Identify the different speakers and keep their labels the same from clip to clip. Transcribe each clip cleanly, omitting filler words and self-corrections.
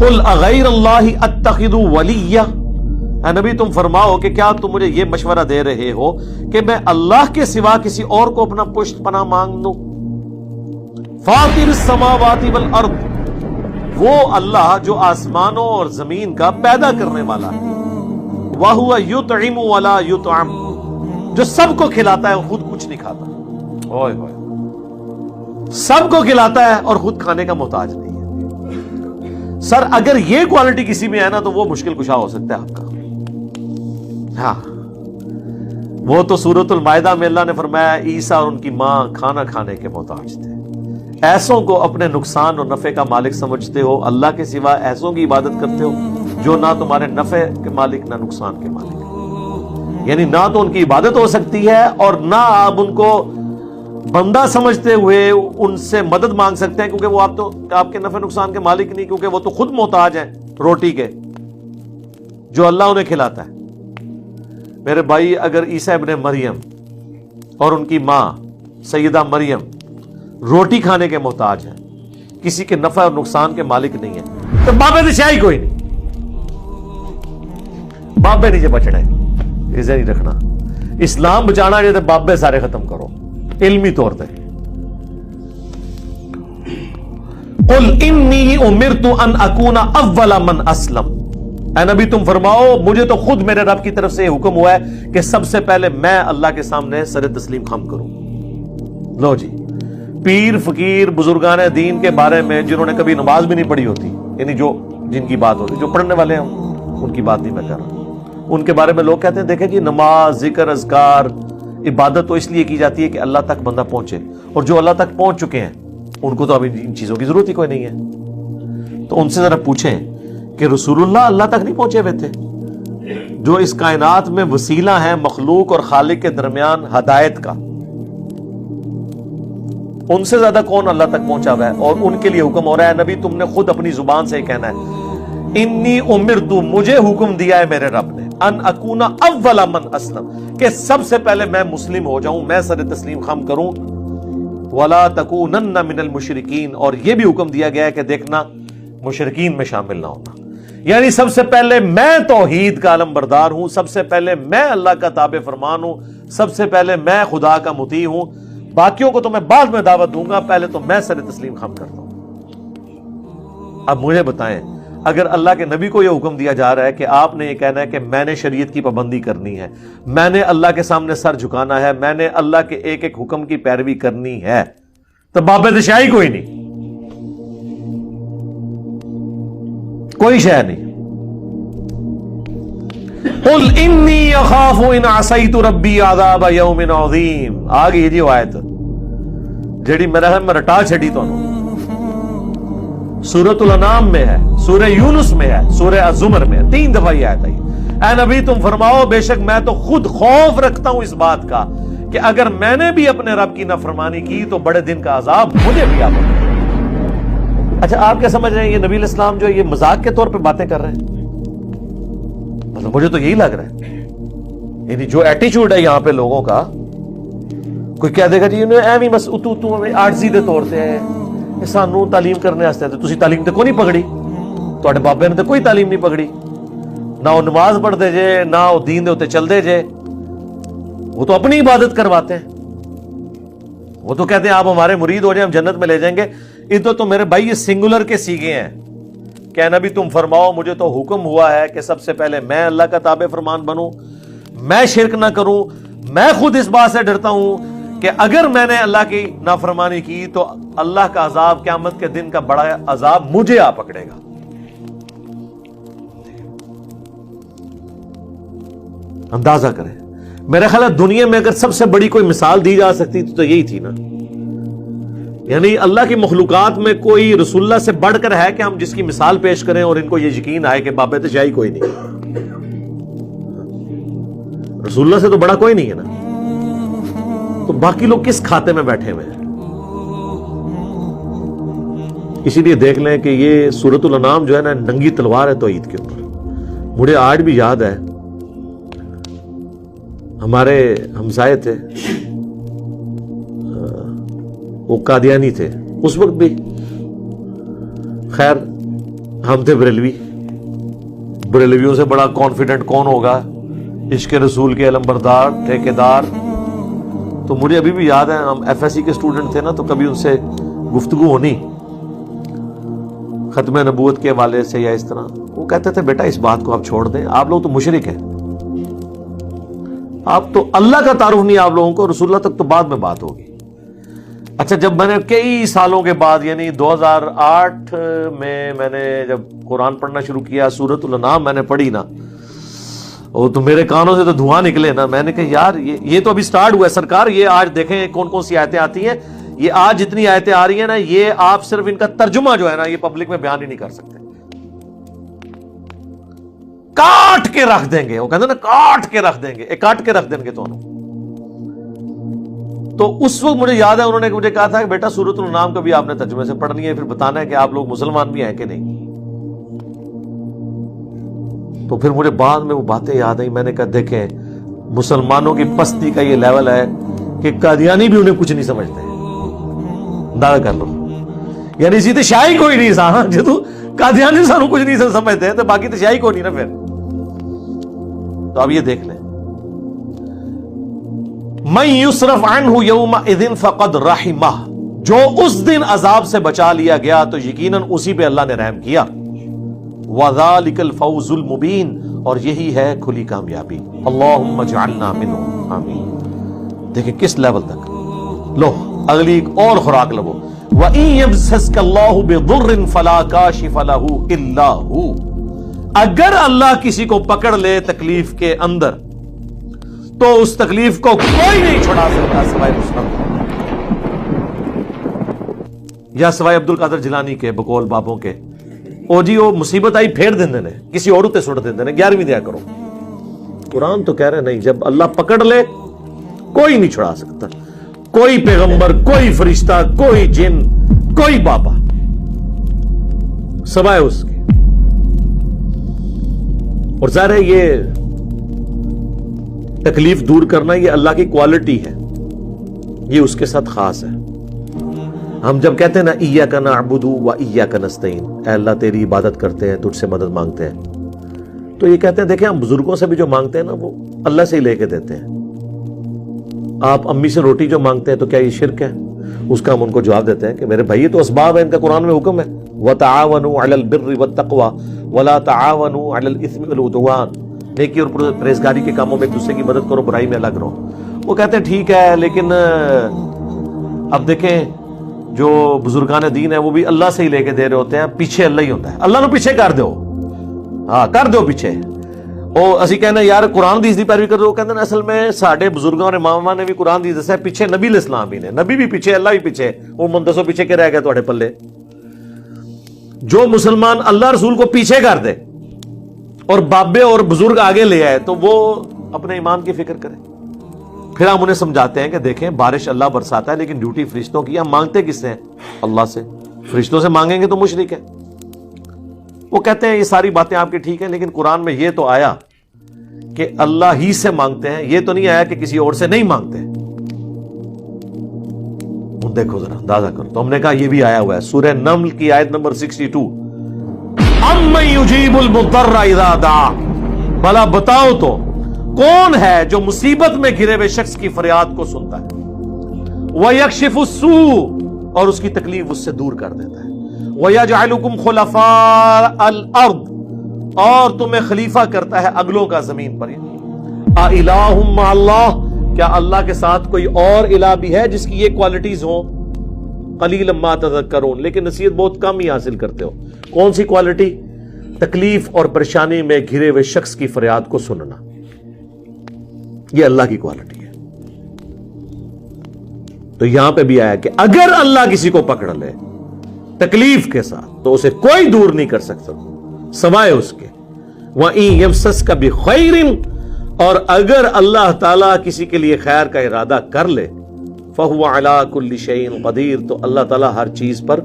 Speaker 1: قل اغیر اللہ اتخذ ولیہ، اے نبی تم فرماؤ کہ کیا تم مجھے یہ مشورہ دے رہے ہو کہ میں اللہ کے سوا کسی اور کو اپنا پشت پناہ مانگ لوں؟ فاطر السماوات والارض، وہ اللہ جو آسمانوں اور زمین کا پیدا کرنے والا ہے، وَهُوَ يُطْعِمُ وَلَا يُطْعَمُ، جو سب کو کھلاتا ہے خود کچھ نہیں کھاتا، اوئے ہوئے، سب کو کھلاتا ہے اور خود کھانے کا محتاج نہیں ہے۔ سر اگر یہ کوالٹی کسی میں ہے نا تو وہ مشکل کشا ہو سکتا ہے آپ کا۔ ہاں وہ تو سورۃ المائدہ میں اللہ نے فرمایا عیسیٰ اور ان کی ماں کھانا کھانے کے محتاج تھے۔ ایسوں کو اپنے نقصان اور نفع کا مالک سمجھتے ہو، اللہ کے سوا ایسوں کی عبادت کرتے ہو جو نہ تمہارے نفع کے مالک نہ نقصان کے مالک، یعنی نہ تو ان کی عبادت ہو سکتی ہے اور نہ آپ ان کو بندہ سمجھتے ہوئے ان سے مدد مانگ سکتے ہیں، کیونکہ وہ آپ کے نفع نقصان کے مالک نہیں، کیونکہ وہ تو خود محتاج ہیں روٹی کے جو اللہ انہیں کھلاتا ہے۔ میرے بھائی اگر عیسیٰ ابن مریم اور ان کی ماں سیدہ مریم روٹی کھانے کے محتاج ہیں، کسی کے نفع اور نقصان کے مالک نہیں ہے، تو بابے سے شاہی کوئی نہیں، بابے نیچے بچنا ہے، اسے نہیں رکھنا۔ اسلام بچانا جو بابے سارے ختم کرو علمی طور پہ۔ قل انی امرت ان اکون اول من اسلم، اے نبی تم فرماؤ مجھے تو خود میرے رب کی طرف سے یہ حکم ہوا ہے کہ سب سے پہلے میں اللہ کے سامنے سر تسلیم خم کروں۔ لو جی، پیر فقیر بزرگان دین کے بارے میں جنہوں نے کبھی نماز بھی نہیں پڑھی ہوتی، یعنی جن کی بات ہوتی، جو پڑھنے والے ہیں ان کی بات نہیں میں کر رہا، ان کے بارے میں لوگ کہتے ہیں دیکھیں جی نماز ذکر اذکار عبادت تو اس لیے کی جاتی ہے کہ اللہ تک بندہ پہنچے، اور جو اللہ تک پہنچ چکے ہیں ان کو تو ابھی ان چیزوں کی ضرورت ہی کوئی نہیں ہے۔ تو ان سے ذرا پوچھیں کہ رسول اللہ تک نہیں پہنچے ہوئے تھے، جو اس کائنات میں وسیلہ ہیں مخلوق اور خالق کے درمیان ہدایت کا، ان سے زیادہ کون اللہ تک پہنچا ہوا ہے؟ اور ان کے لیے حکم ہو رہا ہے نبی تم نے خود اپنی زبان سے کہنا ہے انی امرت، مجھے حکم دیا ہے میرے رب نے، ان اکون اول من اسلم، کہ سب سے پہلے میں مسلم ہو جاؤں، میں سر تسلیم خم کروں، ولا تکونن من المشرکین، اور یہ بھی حکم دیا گیا ہے کہ دیکھنا مشرکین میں شامل نہ ہونا، یعنی سب سے پہلے میں توحید کا علم بردار ہوں، سب سے پہلے میں اللہ کا تابع فرمان ہوں، سب سے پہلے میں خدا کا مطیع ہوں، باقیوں کو تو میں بعد میں دعوت دوں گا، پہلے تو میں سر تسلیم خم کرتا ہوں۔ اب مجھے بتائیں اگر اللہ کے نبی کو یہ حکم دیا جا رہا ہے کہ آپ نے یہ کہنا ہے کہ میں نے شریعت کی پابندی کرنی ہے، میں نے اللہ کے سامنے سر جھکانا ہے، میں نے اللہ کے ایک ایک حکم کی پیروی کرنی ہے، تو بابے شاہی کوئی نہیں، کوئی شے نہیں۔ قل انی اخاف ان عصیت ربی عذاب یوم عظیم، آ گئی جی آیت جیڑی میرا میں رٹا چھڑی تو سورۃ الانعام میں ہے، سورہ یونس میں ہے، سورہ الزمر میں ہے، 3 دفعہ یہ آیت آئی۔ اے نبی تم فرماؤ بے شک میں تو خود خوف رکھتا ہوں اس بات کا کہ اگر میں نے بھی اپنے رب کی نافرمانی کی تو بڑے دن کا عذاب مجھے بھی آ پڑے۔ اچھا آپ کیا سمجھ رہے ہیں یہ نبی علیہ السلام جو یہ مذاق کے طور پہ باتیں کر رہے ہیں؟ مطلب مجھے تو یہی لگ رہا ہے، یعنی جو ایٹیچیوڈ ہے یہاں پہ لوگوں کا، کوئی کہہ دے گا جی ایویں بس اتو عاجزی دے طور تے سانو تعلیم کرنے واسطے، تسی تعلیم تے کوئی نہیں پکڑی، تواڈے بابے نے تے کوئی تعلیم نہیں پکڑی، نہ وہ نماز پڑھتے جے نہ وہ دین دے اوتے چلدے جے، وہ تو اپنی عبادت کرواتے ہیں، وہ تو کہتے ہیں آپ ہمارے مرید ہو جائیں ہم جنت میں لے جائیں گے۔ ادھر تو میرے بھائی یہ سنگولر کے سیگے ہیں کہ نبی تم فرماؤ مجھے تو حکم ہوا ہے کہ سب سے پہلے میں اللہ کا تابع فرمان بنوں، میں شرک نہ کروں، میں خود اس بات سے ڈرتا ہوں کہ اگر میں نے اللہ کی نافرمانی کی تو اللہ کا عذاب قیامت کے دن کا بڑا عذاب مجھے آ پکڑے گا۔ اندازہ کریں، میرا خیال ہے دنیا میں اگر سب سے بڑی کوئی مثال دی جا سکتی تو یہی تھی نا، یعنی اللہ کی مخلوقات میں کوئی رسول اللہ سے بڑھ کر ہے کہ ہم جس کی مثال پیش کریں اور ان کو یہ یقین آئے کہ بابے تشائی کوئی نہیں، رسول اللہ سے تو بڑا کوئی نہیں ہے نا، تو باقی لوگ کس کھاتے میں بیٹھے ہوئے ہیں؟ اسی لیے دیکھ لیں کہ یہ سورۃ الانعام جو ہے نا ننگی تلوار ہے توحید کے اوپر۔ مجھے آج بھی یاد ہے ہمارے ہمسائے تھے، وہ قادیانی تھے اس وقت بھی، خیر ہم تھے بریلوی، بریلویوں سے بڑا کانفیڈنٹ کون ہوگا؟ عشق رسول کے علمبردار ٹھیکیدار. تو مجھے ابھی بھی یاد ہے، ہم ایف ایس سی کے اسٹوڈنٹ تھے نا، تو کبھی ان سے گفتگو ہونی ختم نبوت کے حوالے سے یا اس طرح، وہ کہتے تھے بیٹا اس بات کو آپ چھوڑ دیں، آپ لوگ تو مشرک ہیں، آپ تو اللہ کا تعارف نہیں آپ لوگوں کو، رسول اللہ تک تو بعد میں بات ہوگی. اچھا جب میں نے کئی سالوں کے بعد یعنی 2008 میں نے جب قرآن پڑھنا شروع کیا، سورۃ الانعام میں نے پڑھی نا، وہ تو میرے کانوں سے تو دھواں نکلے نا. میں نے کہا یار یہ تو ابھی سٹارٹ ہوا ہے سرکار، یہ آج دیکھیں کون کون سی آیتیں آتی ہیں، یہ آج جتنی آیتیں آ رہی ہیں نا، یہ آپ صرف ان کا ترجمہ جو ہے نا یہ پبلک میں بیان ہی نہیں کر سکتے، کاٹ کے رکھ دیں گے. وہ کہتے ہیں نا کاٹ کے رکھ دیں گے، کاٹ کے رکھ دیں گے تو اس وقت مجھے یاد ہے انہوں نے مجھے کہا تھا کہ بیٹا سورۃ الانعام کا بھی آپ نے ترجمے سے پڑھنی ہے، پھر بتانا ہے کہ آپ لوگ مسلمان بھی ہیں کہ نہیں. تو پھر مجھے بعد میں وہ باتیں یاد آئیں. میں نے کہا دیکھیں مسلمانوں کی پستی کا یہ لیول ہے کہ قادیانی بھی انہیں کچھ نہیں سمجھتے، دعویٰ کر لو. یعنی اسی تو شاہی کوئی نہیں سا جدو قادیانی سانو کچھ نہیں سمجھتے تو باقی تو شاہی کوئی نہیں نا پھر. تو اب یہ دیکھ لیں، من یصرف عنہ یومئذ فقد رحمہ، جو اس دن عذاب سے بچا لیا گیا تو یقیناً اسی پہ اللہ نے رحم کیا. وذالک الفوز المبین، اور یہی ہے کھلی کامیابی. اللہم اجعلنا منہم، آمین. دیکھیں کس لیول تک. لو اگلی ایک اور خوراک لو. وَإِن يَمْسَسْكَ اللَّهُ بِضُرٍّ فَلَا كَاشِفَ لَهُ إِلَّا هُوَ، اگر اللہ کسی کو پکڑ لے تکلیف کے اندر تو اس تکلیف کو کوئی نہیں چھڑا سکتا سوائے اس کا، یا سوائے عبد القادر جیلانی کے بقول بابوں کے. او جی وہ مصیبت آئی پھیر دیندے نے، کسی اور تے سٹ دیندے نے، 11ویں دیا کرو. قرآن تو کہہ رہے نہیں، جب اللہ پکڑ لے کوئی نہیں چھڑا سکتا، کوئی پیغمبر، کوئی فرشتہ، کوئی جن، کوئی بابا سوائے اس کے. اور ظاہر ہے یہ تکلیف دور کرنا یہ اللہ کی کوالٹی ہے، یہ اس کے ساتھ خاص ہے. ہم جب کہتے ہیں نا ایاک نعبد و ایاک نستعین، اے اللہ تیری عبادت کرتے ہیں، تجھ سے مدد مانگتے ہیں، تو یہ کہتے ہیں دیکھیں ہم بزرگوں سے بھی جو مانگتے ہیں نا وہ اللہ سے ہی لے کے دیتے ہیں. آپ امی سے روٹی جو مانگتے ہیں تو کیا یہ شرک ہے؟ اس کا ہم ان کو جواب دیتے ہیں کہ میرے بھائی یہ تو اسباب ہے، ان کا قرآن میں حکم ہے وَتَعَاوَنُوا عَلَى الْبِرِّ وَالتَّقْوَى وَلَا تَعَاوَنُوا عَلَى الْإِثْمِ وَالْعُدْوَانِ، نیکی اور پرہیزگاری کے کاموں میں ایک دوسرے کی مدد کرو، برائی میں الگ رہو. وہ کہتے ہیں ٹھیک ہے، لیکن اب دیکھیں جو بزرگان دین ہیں وہ بھی اللہ سے ہی لے کے دے رہے ہوتے ہیں، پیچھے اللہ ہی ہوتا ہے. اللہ نو پیچھے کر دو، ہاں کر دو پیچھے. او اسی کہنا یار قرآن حدیث دی پیروی کرو، کہتے ہیں اصل میں ساڈے بزرگاں اور اماماں نے بھی قرآن حدیث دسیا، پیچھے نبی علیہ السلام بھی نے، نبی بھی پیچھے، اللہ بھی پیچھے. وہ مندسو پیچھے کے رہ گئے تواڈے پلے. جو مسلمان اللہ رسول کو پیچھے کر دے اور بابے اور بزرگ آگے لے آئے تو وہ اپنے ایمان کی فکر کرے. پھر ہم انہیں سمجھاتے ہیں کہ دیکھیں بارش اللہ برساتا ہے لیکن ڈیوٹی فرشتوں کی، ہم مانگتے کس سے ہیں؟ اللہ سے. فرشتوں سے مانگیں گے تو مشرک ہے. وہ کہتے ہیں یہ ساری باتیں آپ کی ٹھیک ہیں، لیکن قرآن میں یہ تو آیا کہ اللہ ہی سے مانگتے ہیں، یہ تو نہیں آیا کہ کسی اور سے نہیں مانگتے. دیکھو ذرا اندازہ کرو. تو ہم نے کہا یہ بھی آیا ہوا ہے سورہ نمل کی آیت نمبر 62، اَمَّن يُجِيبُ الْمُضْطَرَّ إِذَا دَعَا، بھلا بتاؤ تو کون ہے جو مصیبت میں گھرے ہوئے شخص کی فریاد کو سنتا ہے، وَيَكْشِفُ السُّوءَ، اور اس کی تکلیف اس سے دور کر دیتا ہے، وَيَجْعَلُكُمْ خُلَفَاءَ الْأَرْضِ، اور تمہیں خلیفہ کرتا ہے اگلوں کا زمین پر. أَإِلَٰهٌ مَّعَ اللَّهِ، کیا اللہ کے ساتھ کوئی اور الہ بھی ہے جس کی یہ کوالٹیز ہوں؟ قلیلا ما تذکرون، لیکن نصیحت بہت کم ہی حاصل کرتے ہو. کون سی کوالٹی؟ تکلیف اور پریشانی میں گھرے ہوئے شخص کی فریاد کو سننا، یہ اللہ کی کوالٹی ہے. تو یہاں پہ بھی آیا کہ اگر اللہ کسی کو پکڑ لے تکلیف کے ساتھ تو اسے کوئی دور نہیں کر سکتا سوائے اس کے. وَإِن يَمْسَسْكَ بِخَيْرٍ، اور اگر اللہ تعالیٰ کسی کے لیے خیر کا ارادہ کر لے، فَهُوَ عَلَىٰ كُلِّ شَيْءٍ قَدِيرٌ، تو اللہ تعالیٰ ہر چیز پر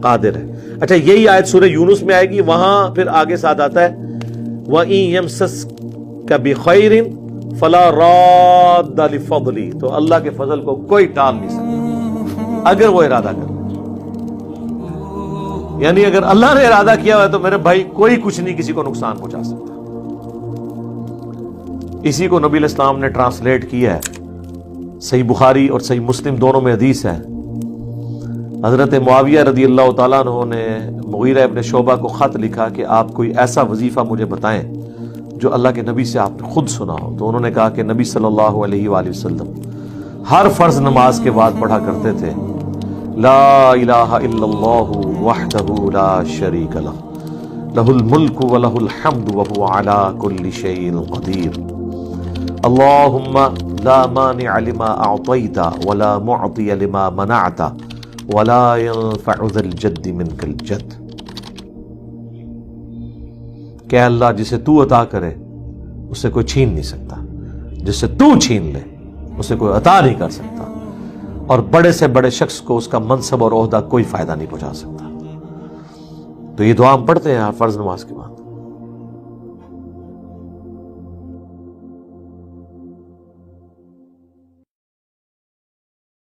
Speaker 1: قادر ہے. اچھا یہی آیت سورہ یونس میں آئے گی، وہاں پھر آگے ساتھ آتا ہے وَإِن يَمْسَسْكَ بِخَيْرٍ فَلَا رَادَّ لِفَضْلِهِ، تو اللہ کے فضل کو کوئی ٹال نہیں سکتا اگر وہ ارادہ کر. یعنی اگر اللہ نے ارادہ کیا ہوا ہے تو میرے بھائی کوئی کچھ نہیں کسی کو نقصان پہنچا سکتا. اسی کو نبی علیہ السلام نے ٹرانسلیٹ کیا ہے. صحیح بخاری اور صحیح مسلم دونوں میں حدیث ہے. حضرت معاویہ رضی اللہ تعالیٰ عنہ نے مغیرہ ابن شعبہ کو خط لکھا کہ آپ کوئی ایسا وظیفہ مجھے بتائیں جو اللہ کے نبی سے آپ نے خود سنا ہو. تو انہوں نے کہا کہ نبی صلی اللہ علیہ وآلہ وسلم ہر فرض نماز کے بعد پڑھا کرتے تھے لا الہ الا اللہ وحدہ لا شریک لہ لہ الملک ولہ الحمد وہو علی کل شیء قدیر اللہم لا مانع لما اعطیت ولا معطی لما منعت ولا ينفع ذا الجد منک الجد. کہ اللہ جسے تو عطا کرے اسے کوئی چھین نہیں سکتا, جسے تو چھین لے اسے کوئی عطا نہیں کر سکتا, اور بڑے سے بڑے شخص کو اس کا منصب اور عہدہ کوئی فائدہ نہیں پہنچا سکتا. تو یہ دعا ہم پڑھتے ہیں فرض نماز کے بعد.